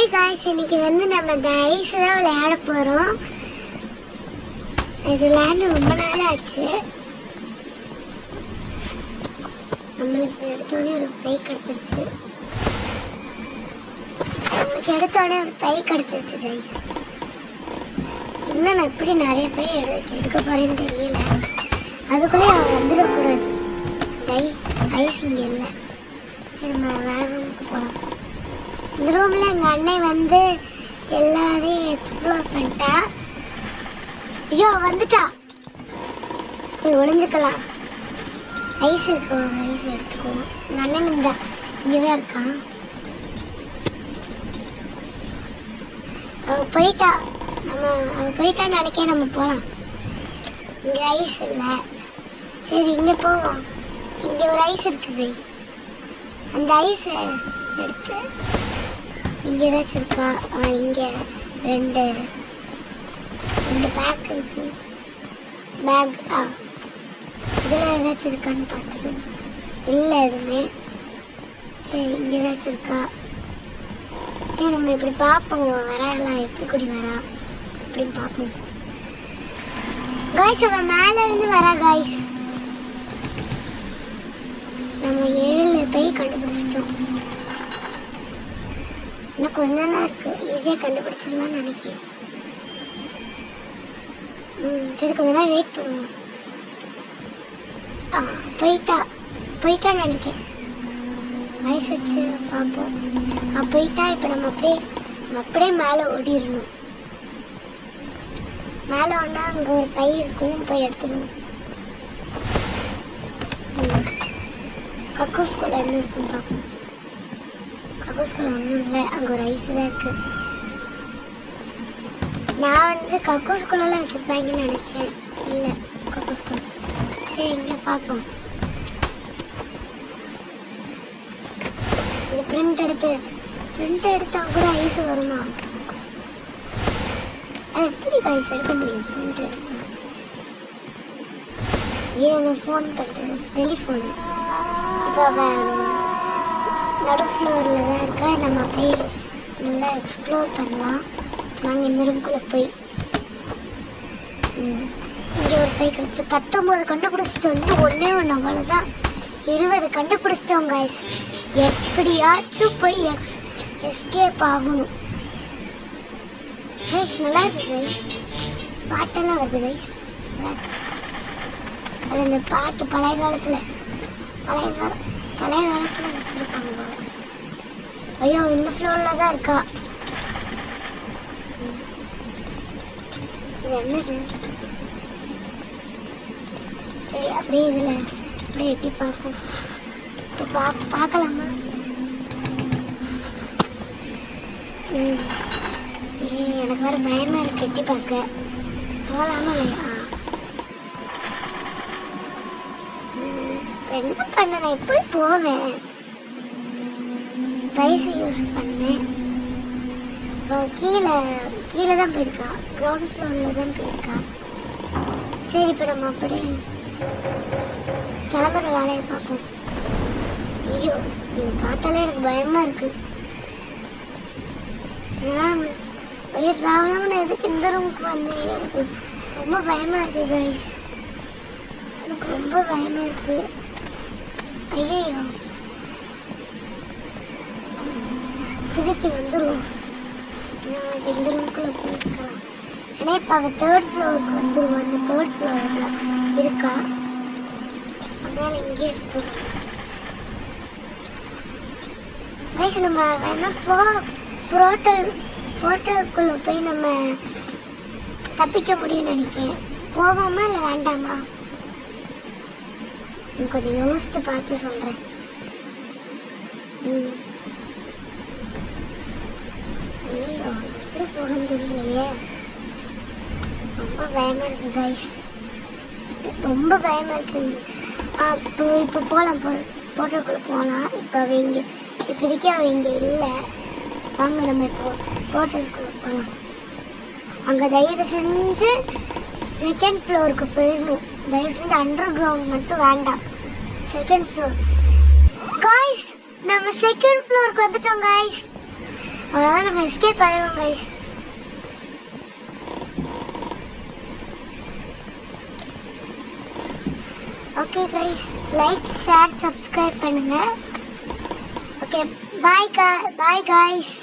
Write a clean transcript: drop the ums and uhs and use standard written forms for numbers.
Hi guys, இன்னைக்கு நம்ம இந்த ஐஸ் தான் விளையாட போகிறோம். இது விளையாண்டு ரொம்ப நாள் ஆச்சு. நம்மளுக்கு எடுத்தோடனே ஒரு பை கிடச்சிருச்சு. கைஸ். இன்னும் நான் எப்படி நிறைய பை எடுக்க போகிறேன்னு தெரியல. அதுக்குள்ளே அவன் வந்துடக்கூடாது. ஐஸ் இங்கே இல்லை. சரி, நம்ம வேறு ரூமுக்கு போகலாம். இந்த ரூமில் எங்கள் அண்ணன் வந்து எல்லாரையும் எக்ஸ்ப்ளோர் பண்ணிட்டா. ஐயோ, வந்துட்டா. போய் ஒளிஞ்சுக்கலாம். ஐஸ் இருக்கு, ஐஸ் எடுத்துக்குவோம். எங்கள் அண்ணன் இங்கே தான் இருக்கான். அவள் போயிட்டான்னு நினைக்க நம்ம போகலாம். இங்கே ஐஸ் இல்லை. சரி, இங்கே போவோம். இங்கே ஒரு ஐஸ் இருக்குது. அந்த ஐஸை எடுத்து இங்கே ஏதாச்சும் இருக்கா? இங்கே ரெண்டு பேக் இருக்கு. பேக் இதில் ஏதாச்சும் இருக்கான்னு பார்த்துட்டு இல்லை எதுவுமே. சரி, இங்கே ஏதாச்சும் இருக்கா? சரி, நம்ம இப்படி பார்ப்போம். வராலாம், எப்படி கூடி வரா அப்படின்னு பார்ப்போம். காய்ஸ், அவன் மேலேருந்து வரா. காய்ஸ், நம்ம 7 பை கண்டுபிடிச்சிட்டோம். இன்னும் கொஞ்சம் தான் இருக்கு. ஈஸியாக கண்டுபிடிச்சிடலாம்னு நினைக்கிறேன். சரி, கொஞ்ச நேரம் வெயிட் பண்ணுவோம். போயிட்டான்னு நினைக்கிறேன். வயசு வச்சு பார்ப்போம். போயிட்டா. இப்போ நம்ம அப்படியே மேலே ஓடிடணும். மேலே ஒன்றா அங்கே ஒரு பை இருக்கும். போய் எடுத்துடணும். கக்கூஸ்குள்ள என்ன இருக்குன்னு பார்ப்போம். கக்கூஸ்குள்ள ஒன்றும் இல்லை. அங்கே ஒரு ஐஸ் தான் இருக்கு. நான் வந்து கக்கூஸ்குள்ளெல்லாம் வச்சுருப்பாங்கன்னு நினச்சேன். இல்லை, கக்கூஸ்குள்ள. சரி, இங்கே பார்ப்போம். இது பிரிண்ட் எடுத்தா கூட ஐஸ் வருமா? அது எப்படி ஐஸ் எடுக்க முடியும் பிரிண்ட் எடுத்தா? ஏன் ஃபோன் பண்ணுறது? டெலிஃபோனு. இப்போ நடு ஃப்ளோரில் தான் இருக்கா. நம்ம அப்படியே நல்லா எக்ஸ்ப்ளோர் பண்ணலாம். நாங்கள் இந்த ரூம்குள்ளே போய் இங்கே ஒரு பை கிடச்சி 19 கண்டுபிடிச்சிட்டோம். இன்னும் ஒன்றே ஒன்று, அவ்வளோதான். 20 கண்டுபிடிச்சிட்டோம் கைஸ். எப்படியாச்சும் போய் எஸ்கேப் ஆகணும். கைஸ், நல்லா இருக்கு கைஸ். பாட்டெல்லாம் வருது கைஸ். அது அந்த பாட்டு பழைய காலத்தில் வச்சுருப்பாங்க போல. ஐயோ, இந்த ஃப்ளோரில் தான் இருக்கா. இது என்னது? சரி, அப்படியே இதில் அப்படியே எட்டி பார்ப்போம். பார்க்கலாமா? எனக்கு வர பயமாக இருக்கு எட்டி பார்க்க. போகலாமா இல்லையா? என்ன பண்ண? நான் எப்படி போவேன்? பைசை யூஸ் பண்ணேன். இப்போ கீழே தான் போயிருக்கா. கிரவுண்ட் ஃப்ளோரில் தான் போயிருக்கா. சரி, இப்போ நம்ம அப்படியே கிளம்புற வேலையை பார்ப்போம். ஐயோ, இது பார்த்தாலே எனக்கு பயமாக இருக்கு. ராவணம்னு எதுக்கு இந்த ரூமுக்கு வந்தேன்? எனக்கு ரொம்ப பயமாக இருக்கு கைஸ். எனக்கு ரொம்ப பயமாக இருக்கு. ஐயோ, திருப்பி வந்துடும். நான் இந்த ரூமுக்குள்ளே போயிருக்கலாம். ஏன்னா இப்போ அவள் 3rd ஃப்ளோருக்கு வந்துடுவோம். அந்த 3rd ஃப்ளோரில் இருக்கா. அதனால் இங்கே இருக்கும். கைஸ், நம்ம வேணா போர்ட்டலுக்குள்ளே போய் நம்ம தப்பிக்க முடியும்னு நினைக்கிறேன். போவோமா இல்லை வேண்டாமா? நான் கொஞ்சம் யோசித்து பார்த்து சொல்கிறேன். ஐயோ, எப்படி போகன்னு தெரியலையே. ரொம்ப பயமாக இருக்கு கைஸ். ரொம்ப பயமாக இருக்குது. இப்போ போகலாம். போர்ட்டலுக்குள்ளே போகலாம். இப்போ இப்போதைக்கு அவள் இங்கே இல்லை. வாங்க, நம்ம இப்போ போர்ட்டலுக்குள்ளே போகலாம். அங்கே தயவு செஞ்சு 2nd ஃப்ளோருக்கு போயிடணும். தயவு செஞ்சு அண்டர் கிரவுண்ட் மட்டும் வேண்டாம். 2nd floor. காய்ஸ், நம்ம 2nd ஃப்ளோருக்கு வந்துட்டோம் காய்ஸ். அவ்வளோதான், நம்ம எஸ்கேப் ஆயிடுவோம் guys. Okay guys, like share subscribe பண்ணுங்க. Okay bye guys.